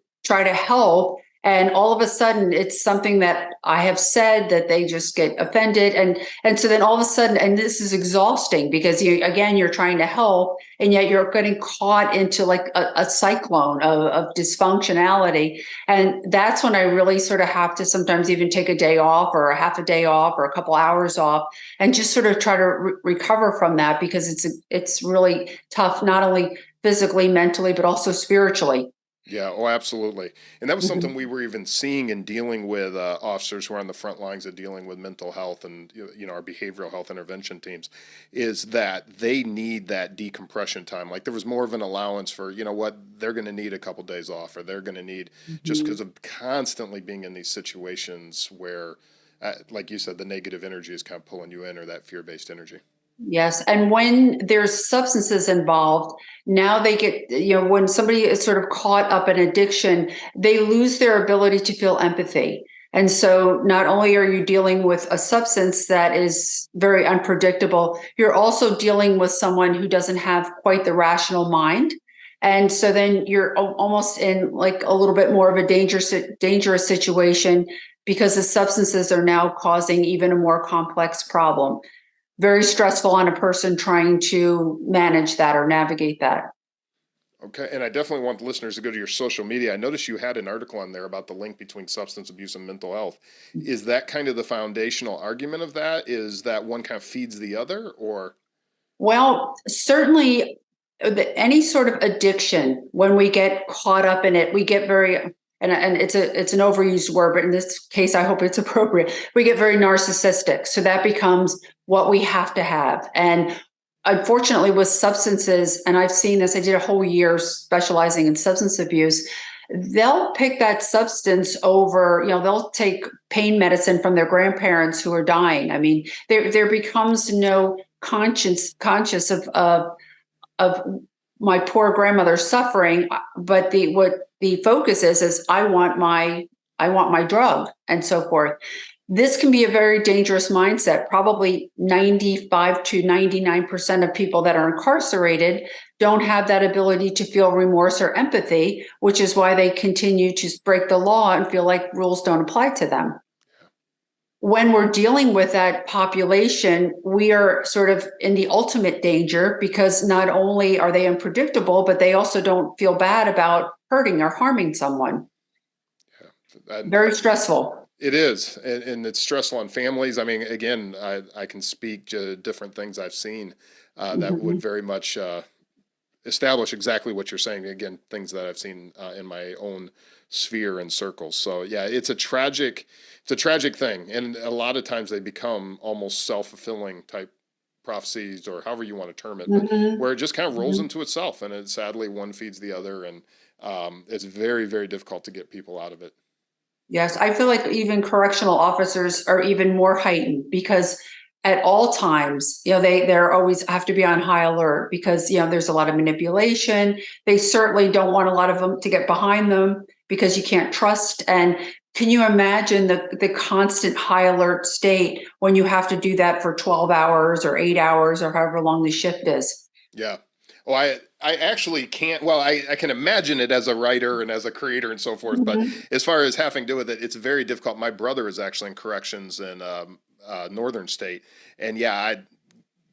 help. And all of a sudden, it's something that I have said that they just get offended. And so then all of a sudden, and this is exhausting because you're trying to help, and yet you're getting caught into like a cyclone of dysfunctionality. And that's when I really sort of have to sometimes even take a day off or a half a day off or a couple hours off and just sort of try to recover from that, because it's really tough, not only physically, mentally, but also spiritually. Yeah, oh, absolutely. And that was something Mhm. we were even seeing in dealing with officers who are on the front lines of dealing with mental health and our behavioral health intervention teams, is that they need that decompression time. Like there was more of an allowance for, what, they're going to need a couple days off, or they're going to need, just Mhm. because of constantly being in these situations where, like you said, the negative energy is kind of pulling you in, or that fear-based energy. Yes. And when there's substances involved, now they get, when somebody is sort of caught up in addiction, they lose their ability to feel empathy. And so not only are you dealing with a substance that is very unpredictable, you're also dealing with someone who doesn't have quite the rational mind. And so then you're almost in like a little bit more of a dangerous situation, because the substances are now causing even a more complex problem. Very stressful on a person trying to manage that or navigate that. Okay, and I definitely want the listeners to go to your social media. I noticed you had an article on there about the link between substance abuse and mental health. Is that kind of the foundational argument of that? Is that one kind of feeds the other, or? Well, certainly any sort of addiction, when we get caught up in it, we get very, and it's an overused word, but in this case, I hope it's appropriate. We get very narcissistic. So that becomes what we have to have. And unfortunately, with substances, and I've seen this, I did a whole year specializing in substance abuse. They'll pick that substance over, they'll take pain medicine from their grandparents who are dying. I mean, there becomes no conscious of my poor grandmother suffering, but the focus is I want my drug and so forth. This can be a very dangerous mindset. Probably 95 to 99% of people that are incarcerated don't have that ability to feel remorse or empathy, which is why they continue to break the law and feel like rules don't apply to them. When we're dealing with that population, we are sort of in the ultimate danger, because not only are they unpredictable, but they also don't feel bad about hurting or harming someone. Yeah, Very stressful. it is, and it's stressful on families. I mean, again, I can speak to different things I've seen that would Mhm. very much establish exactly what you're saying. Again, things that I've seen in my own sphere and circles. So yeah, it's a tragic thing, and a lot of times they become almost self-fulfilling type prophecies, or however you want to term it, but Mhm. where it just kind of rolls Mhm. into itself, and sadly one feeds the other, and it's very, very difficult to get people out of it. Yes, I feel like even correctional officers are even more heightened, because at all times, they're always have to be on high alert, because there's a lot of manipulation. They certainly don't want a lot of them to get behind them, because you can't trust. And can you imagine the constant high alert state when you have to do that for 12 hours or 8 hours or however long the shift is? Yeah. Oh, I actually can't. Well, I can imagine it as a writer and as a creator and so forth. But Mhm. as far as having to do with it, it's very difficult. My brother is actually in corrections in northern state, and yeah,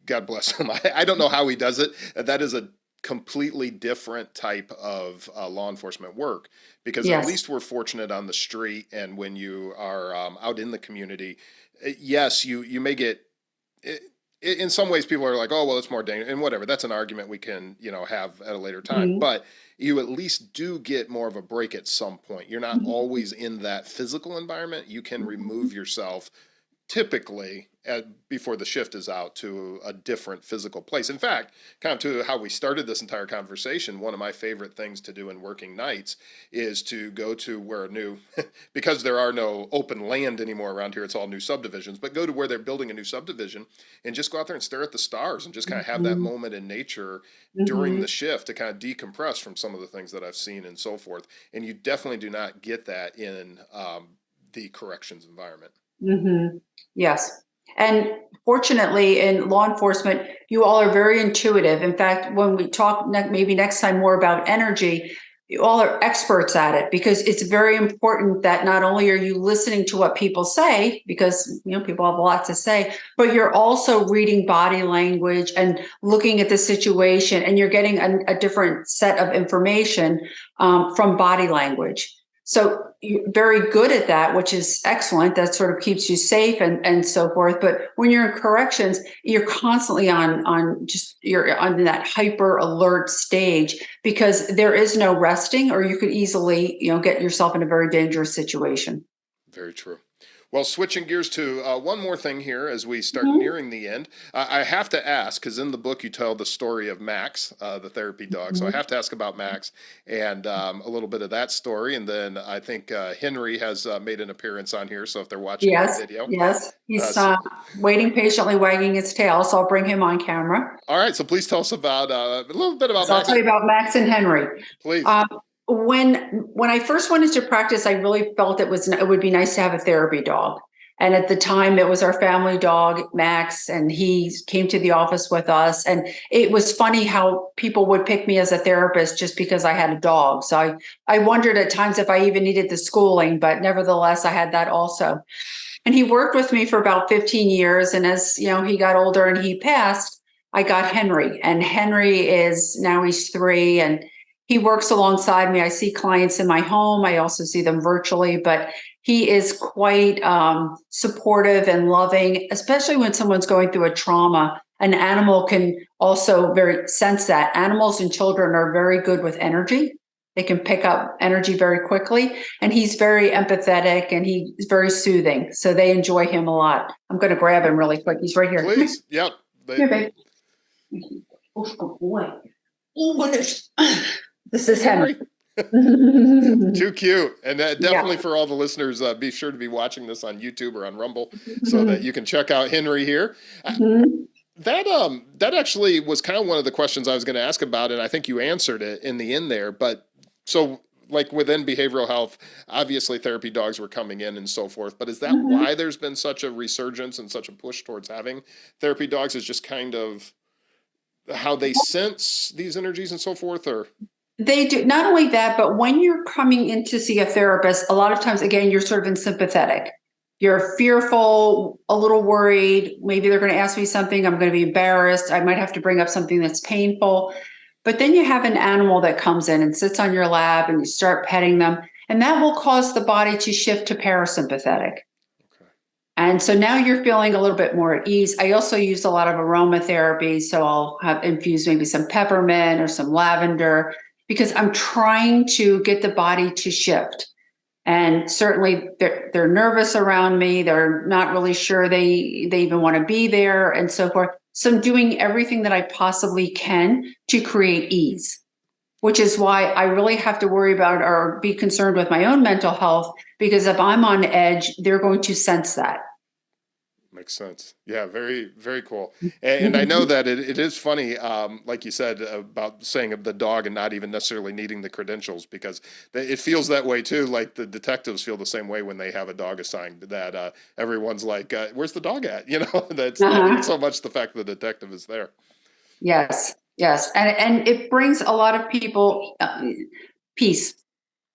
God bless him. I don't know how he does it. That is a completely different type of law enforcement work, because at Yes. least we're fortunate on the street, and when you are out in the community, yes, you may get it, in some ways people are like, oh well, it's more dangerous, and whatever, that's an argument we can have at a later time, Mhm. but you at least do get more of a break at some point. You're not Mhm. always in that physical environment. You can Mhm. remove yourself typically before the shift is out, to a different physical place. In fact, kind of to how we started this entire conversation, one of my favorite things to do in working nights is to go to where a new, because there are no open land anymore around here, it's all new subdivisions, but go to where they're building a new subdivision and just go out there and stare at the stars and just kind of have that Mhm. moment in nature during Mhm. the shift to kind of decompress from some of the things that I've seen and so forth. And you definitely do not get that in the corrections environment. Hmm. Yes. And fortunately, in law enforcement, you all are very intuitive. In fact, when we talk maybe next time more about energy, you all are experts at it, because it's very important that not only are you listening to what people say, because people have a lot to say, but you're also reading body language and looking at the situation, and you're getting a different set of information from body language. So you're very good at that, which is excellent. That sort of keeps you safe and so forth. But when you're in corrections, you're constantly you're on that hyper alert stage, because there is no resting, or you could easily, get yourself in a very dangerous situation. Very true. Well, switching gears to one more thing here as we start Mhm. nearing the end, I have to ask, because in the book you tell the story of Max, the therapy dog. So I have to ask about Max and a little bit of that story. And then I think Henry has made an appearance on here. So if they're watching the Yes, video. yes. He's So, waiting patiently, wagging his tail. So I'll bring him on camera. all right. So please tell us about a little bit about So I'll Max. tell you about Max and Henry. Please. Uh, when I first went into practice, I really felt it would be nice to have a therapy dog. And at the time, it was our family dog, Max, and he came to the office with us. And it was funny how people would pick me as a therapist just because I had a dog. So I wondered at times if I even needed the schooling, but nevertheless, I had that also. And he worked with me for about 15 years. And as he got older and he passed, I got Henry. And Henry he's 3, and he works alongside me. I see clients in my home. I also see them virtually, but he is quite supportive and loving, especially when someone's going through a trauma. An animal can also very sense that. Animals and children are very good with energy. They can pick up energy very quickly, and he's very empathetic and he's very soothing. So they enjoy him a lot. I'm going to grab him really quick. He's right here. Please. Yep. Here, babe. Oh, good boy. Oh, goodness. This is Henry. Too cute. And definitely for all the listeners, be sure to be watching this on YouTube or on Rumble so that you can check out Henry here. That actually was kind of one of the questions I was going to ask about, and I think you answered it in the end there. But so, like within behavioral health, obviously therapy dogs were coming in and so forth. But is that why there's been such a resurgence and such a push towards having therapy dogs? Is just kind of how they sense these energies and so forth, or? They do. Not only that, but when you're coming in to see a therapist, a lot of times, again, you're sort of in sympathetic. You're fearful, a little worried. Maybe they're going to ask me something. I'm going to be embarrassed. I might have to bring up something that's painful. But then you have an animal that comes in and sits on your lap, and you start petting them. And that will cause the body to shift to parasympathetic. And so now you're feeling a little bit more at ease. I also use a lot of aromatherapy. So I'll have infused maybe some peppermint or some lavender, because I'm trying to get the body to shift. And certainly they're nervous around me. They're not really sure they even want to be there and so forth. So I'm doing everything that I possibly can to create ease, which is why I really have to worry about or be concerned with my own mental health, because if I'm on edge, they're going to sense that. Makes sense. Yeah, very, very cool. And I know that it is funny, like you said, about saying of the dog and not even necessarily needing the credentials, because it feels that way too. Like the detectives feel the same way when they have a dog assigned, that everyone's like, where's the dog at? That's not even so much the fact the detective is there. Yes, yes. And it brings a lot of people peace.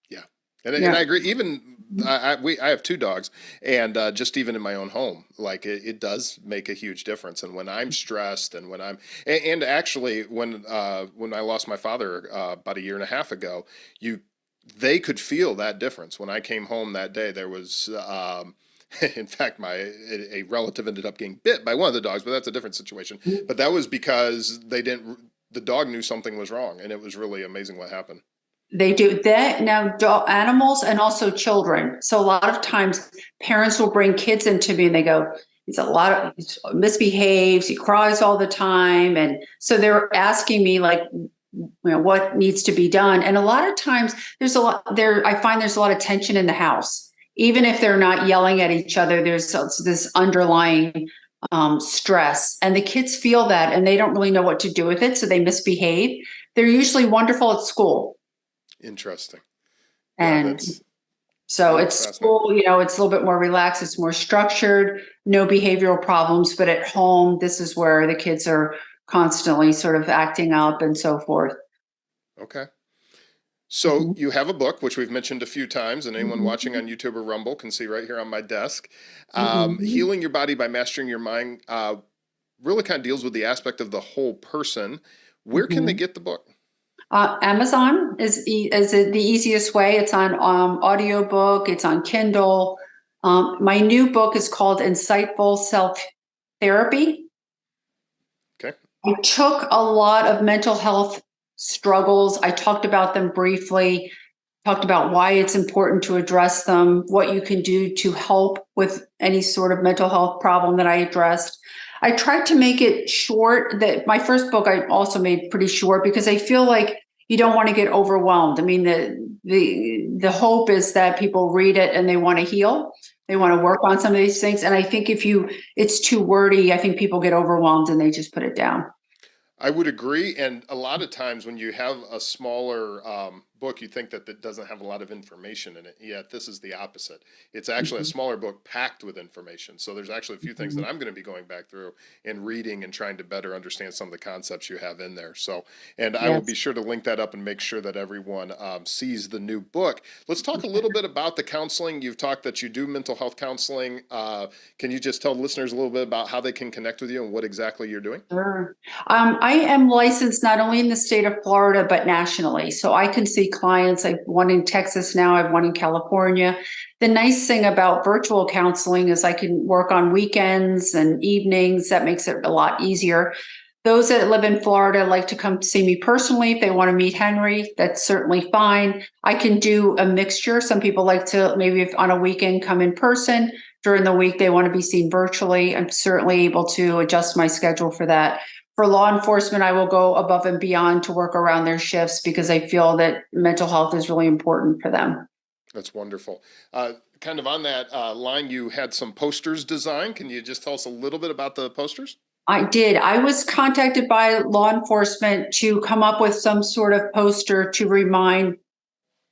Yeah. And I agree. Even I have 2 dogs, and just even in my own home, like it does make a huge difference. And when I'm stressed, and when and actually when I lost my father about a year and a half ago, they could feel that difference. When I came home that day, there was in fact, a relative ended up getting bit by one of the dogs, but that's a different situation. But that was because the dog knew something was wrong, and it was really amazing what happened. They do that now, animals and also children. So a lot of times parents will bring kids into me and they go, he's misbehaves, he cries all the time. And so they're asking me like, what needs to be done? And a lot of times I find there's a lot of tension in the house. Even if they're not yelling at each other, there's this underlying stress, and the kids feel that, and they don't really know what to do with it. So they misbehave. They're usually wonderful at school. Interesting. And so it's school, it's a little bit more relaxed. It's more structured, no behavioral problems. But at home, this is where the kids are constantly sort of acting up and so forth. Okay. So you have a book, which we've mentioned a few times, and anyone watching on YouTube or Rumble can see right here on my desk. Healing Your Body by Mastering Your Mind really kind of deals with the aspect of the whole person. Where can they get the book? Amazon is the easiest way. It's on audiobook. It's on Kindle. My new book is called Insightful Self-Therapy. Okay. I took a lot of mental health struggles. I talked about them briefly, talked about why it's important to address them, what you can do to help with any sort of mental health problem that I addressed. I tried to make it short. That my first book I also made pretty short because I feel like you don't want to get overwhelmed. I mean, the hope is that people read it and they want to heal. They want to work on some of these things. And I think if it's too wordy, I think people get overwhelmed and they just put it down. I would agree. And a lot of times when you have a smaller book, you think that it doesn't have a lot of information in it. Yet this is the opposite. It's actually a smaller book packed with information. So there's actually a few things that I'm going to be going back through and reading and trying to better understand some of the concepts you have in there. So, and I will be sure to link that up and make sure that everyone sees the new book. Let's talk a little bit about the counseling. You've talked that you do mental health counseling. Can you just tell listeners a little bit about how they can connect with you and what exactly you're doing? Sure. I am licensed not only in the state of Florida, but nationally. So I can see clients. I have one in Texas now. I have one in California. The nice thing about virtual counseling is I can work on weekends and evenings. That makes it a lot easier. Those that live in Florida like to come see me personally. If they want to meet Henry, that's certainly fine. I can do a mixture. Some people like to maybe if on a weekend come in person. During the week, they want to be seen virtually. I'm certainly able to adjust my schedule for that. For law enforcement, I will go above and beyond to work around their shifts because I feel that mental health is really important for them. That's wonderful. Kind of on that line, you had some posters designed. Can you just tell us a little bit about the posters? I did. I was contacted by law enforcement to come up with some sort of poster to remind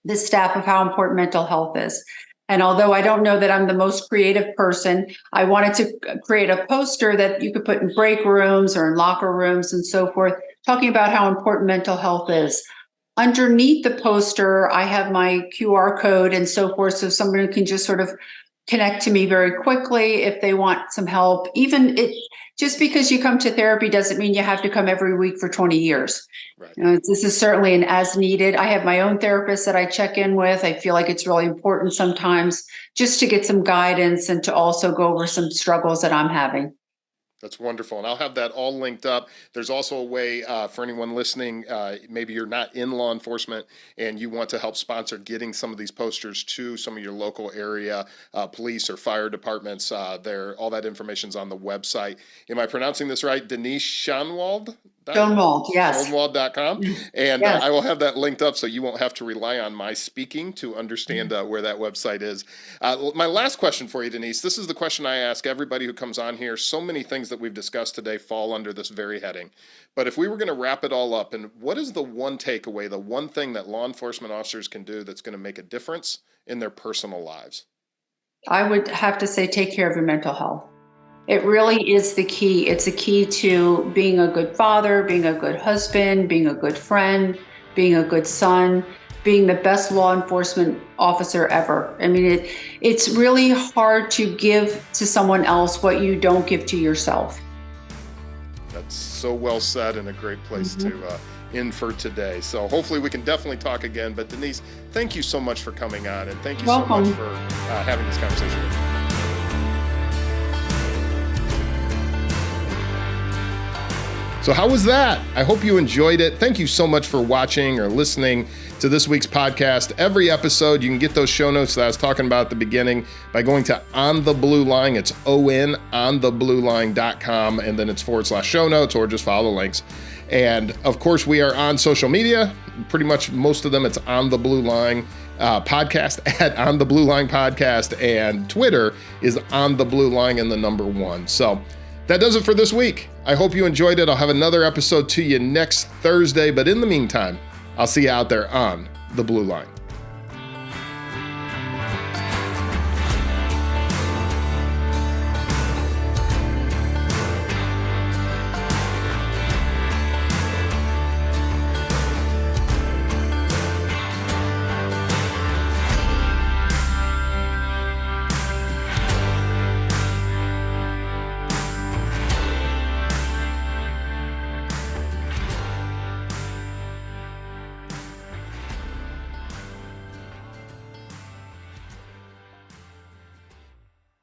the staff of how important mental health is. And although I don't know that I'm the most creative person, I wanted to create a poster that you could put in break rooms or in locker rooms and so forth, talking about how important mental health is. Underneath the poster, I have my QR code and so forth, so somebody can just sort of connect to me very quickly if they want some help. Just because you come to therapy doesn't mean you have to come every week for 20 years. Right. This is certainly an as needed. I have my own therapist that I check in with. I feel like it's really important sometimes just to get some guidance and to also go over some struggles that I'm having. That's wonderful. And I'll have that all linked up. There's also a way for anyone listening, maybe you're not in law enforcement and you want to help sponsor getting some of these posters to some of your local area police or fire departments. All that information's on the website. Am I pronouncing this right? Denise Schonwald? Schonwald, yes. Schonwald.com. And yes. I will have that linked up so you won't have to rely on my speaking to understand where that website is. My last question for you, Denise, this is the question I ask everybody who comes on here. So many things that we've discussed today fall under this very heading. But if we were going to wrap it all up, and what is the one takeaway, the one thing that law enforcement officers can do that's going to make a difference in their personal lives? I would have to say take care of your mental health. It really is the key. It's a key to being a good father, being a good husband, being a good friend, being a good son, being the best law enforcement officer ever. I mean, it's really hard to give to someone else what you don't give to yourself. That's so well said and a great place to end for today. So hopefully we can definitely talk again. But Denise, thank you so much for coming on, and thank you so much for having this conversation with me. So how was that? I hope you enjoyed it. Thank you so much for watching or listening to this week's podcast. Every episode, you can get those show notes that I was talking about at the beginning by going to On the Blue Line. It's ontheblueline.com, and then it's /show notes, or just follow the links. And of course, we are on social media. Pretty much most of them, it's On the Blue Line podcast at On the Blue Line podcast, and Twitter is On the Blue Line and the number 1. So that does it for this week. I hope you enjoyed it. I'll have another episode to you next Thursday, but in the meantime, I'll see you out there on the Blue Line.